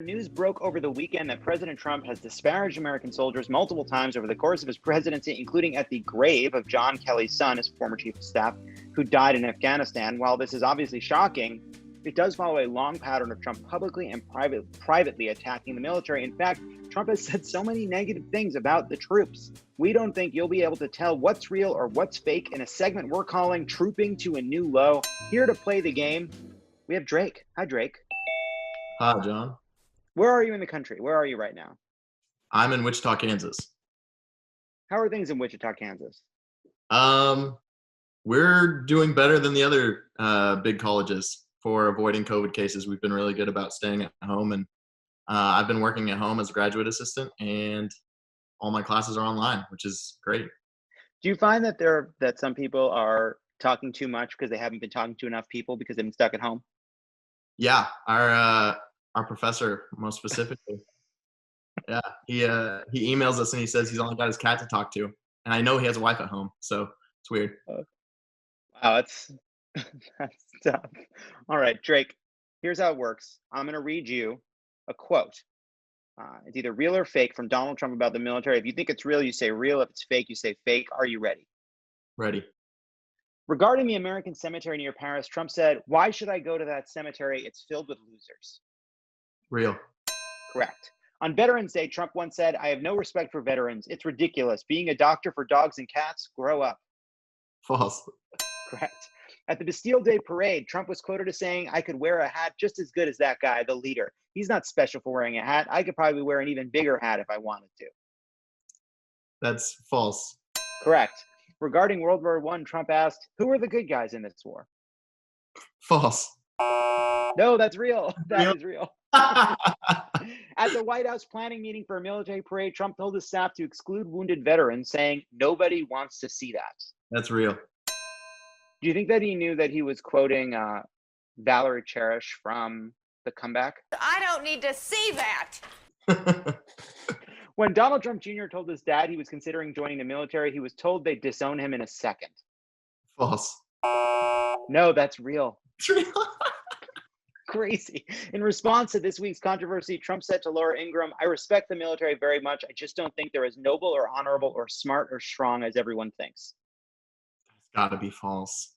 News broke over the weekend that President Trump has disparaged American soldiers multiple times over the course of his presidency, including at the grave of John Kelly's son, his former chief of staff, who died in Afghanistan. While this is obviously shocking, it does follow a long pattern of Trump publicly and privately attacking the military. In fact, Trump has said so many negative things about the troops. We don't think you'll be able to tell what's real or what's fake in a segment we're calling Trooping to a New Low. Here to play the game, we have Drake. Hi, Drake. Hi, John. Where are you in the country? Where are you right now? I'm in Wichita, Kansas. How are things in Wichita, Kansas? We're doing better than the other big colleges for avoiding COVID cases. We've been really good about staying at home, and I've been working at home as a graduate assistant, and all my classes are online, which is great. Do you find that some people are talking too much because they haven't been talking to enough people because they've been stuck at home? Yeah, our professor, most specifically. Yeah, he emails us and he says he's only got his cat to talk to, and I know he has a wife at home, so it's weird. Wow, that's tough. All right, Drake, here's how it works. I'm going to read you a quote. It's either real or fake from Donald Trump about the military. If you think it's real, you say real. If it's fake, you say fake. Are you ready? Ready. Regarding the American cemetery near Paris, Trump said, "Why should I go to that cemetery? It's filled with losers." Real. Correct. On Veterans Day, Trump once said, "I have no respect for veterans. It's ridiculous. Being a doctor for dogs and cats, grow up." False. Correct. At the Bastille Day parade, Trump was quoted as saying, "I could wear a hat just as good as that guy, the leader. He's not special for wearing a hat. I could probably wear an even bigger hat if I wanted to." That's false. Correct. Regarding World War I, Trump asked, "Who are the good guys in this war?" False. No, that's real. That Real? is real. At the White House planning meeting for a military parade, Trump told his staff to exclude wounded veterans, saying, "Nobody wants to see that." That's real. Do you think that he knew that he was quoting Valerie Cherish from The Comeback? I don't need to see that. When Donald Trump Jr. told his dad he was considering joining the military, he was told they'd disown him in a second. False. No, that's real. It's real. Crazy. In response to this week's controversy, Trump said to Laura Ingraham, "I respect the military very much. I just don't think they're as noble or honorable or smart or strong as everyone thinks." It's got to be false.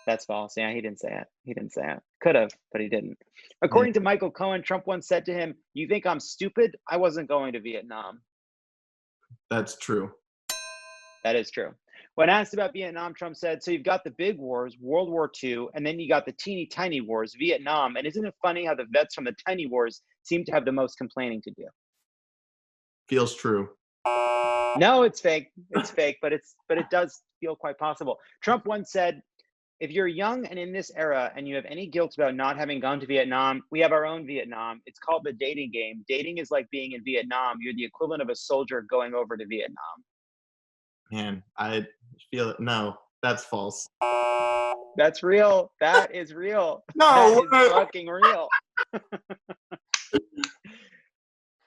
That's false. Yeah, he didn't say it. He didn't say it. Could have, but he didn't. According to Michael Cohen, Trump once said to him, "You think I'm stupid? I wasn't going to Vietnam." That's true. That is true. When asked about Vietnam, Trump said, "So you've got the big wars, World War II, and then you got the teeny tiny wars, Vietnam. And isn't it funny how the vets from the tiny wars seem to have the most complaining to do?" Feels true. No, it's fake. It's fake, but it does feel quite possible. Trump once said, "If you're young and in this era and you have any guilt about not having gone to Vietnam, we have our own Vietnam. It's called the dating game. Dating is like being in Vietnam. You're the equivalent of a soldier going over to Vietnam." Man, I feel it. No, that's false. That's real. That is real. No That way. is fucking real.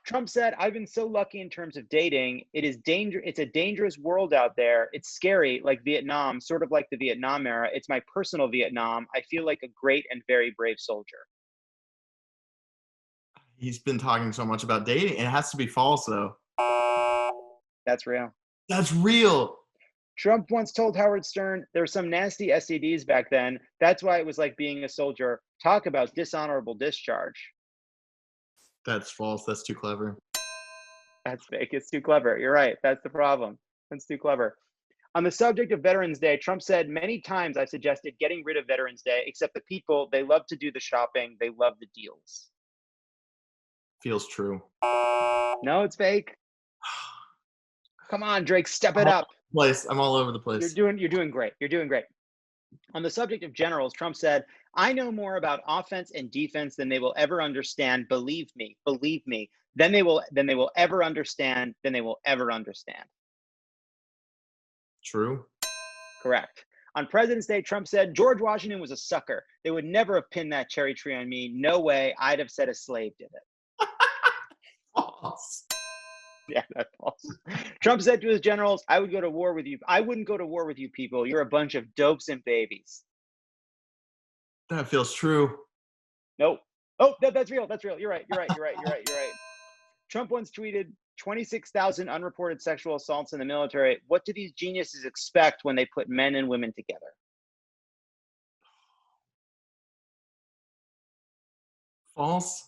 Trump said, "I've been so lucky in terms of dating. It's a dangerous world out there. It's scary, like Vietnam, sort of like the Vietnam era. It's my personal Vietnam. I feel like a great and very brave soldier." He's been talking so much about dating. It has to be false, though. That's real. That's real. Trump once told Howard Stern, "There were some nasty STDs back then. That's why it was like being a soldier. Talk about dishonorable discharge." That's false. That's too clever. That's fake. It's too clever. You're right. That's the problem. That's too clever. On the subject of Veterans Day, Trump said, "Many times I've suggested getting rid of Veterans Day, except the people, they love to do the shopping. They love the deals." Feels true. No, it's fake. Come on, Drake, step it up. I'm all over the place. You're doing great. You're doing great. On the subject of generals, Trump said, "I know more about offense and defense than they will ever understand. Believe me, believe me. Then they will ever understand. Then they will ever understand." True. Correct. On President's Day, Trump said, "George Washington was a sucker. They would never have pinned that cherry tree on me. No way. I'd have said a slave did it." False. Yeah, that's false. Trump said to his generals, "I would go to war with you. I wouldn't go to war with you people. You're a bunch of dopes and babies." That feels true. Nope. Oh, that's real. That's real. You're right. Trump once tweeted 26,000 unreported sexual assaults in the military. What do these geniuses expect when they put men and women together? False.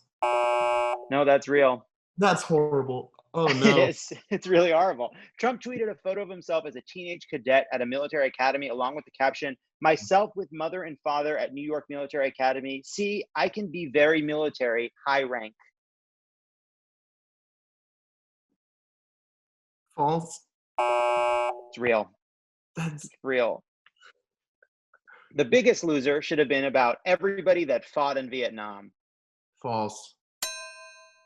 No, that's real. That's horrible. Oh It no. is. It's really horrible. Trump tweeted a photo of himself as a teenage cadet at a military academy, along with the caption, "Myself with mother and father at New York Military Academy. See, I can be very military, high rank." False. It's real. That's It's real. The biggest loser should have been about everybody that fought in Vietnam. false.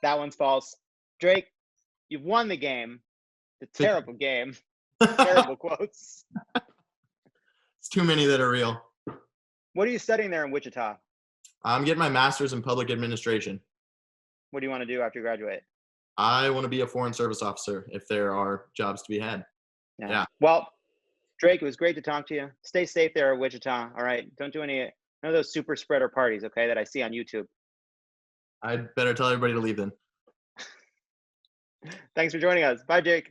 That one's false. Drake, you've won the game. The terrible game. Terrible quotes. It's too many that are real. What are you studying there in Wichita? I'm getting my master's in public administration. What do you want to do after you graduate? I want to be a foreign service officer if there are jobs to be had. Yeah. Well, Drake, it was great to talk to you. Stay safe there at Wichita. All right. Don't do none of those super spreader parties, okay, that I see on YouTube. I'd better tell everybody to leave then. Thanks for joining us. Bye, Jake.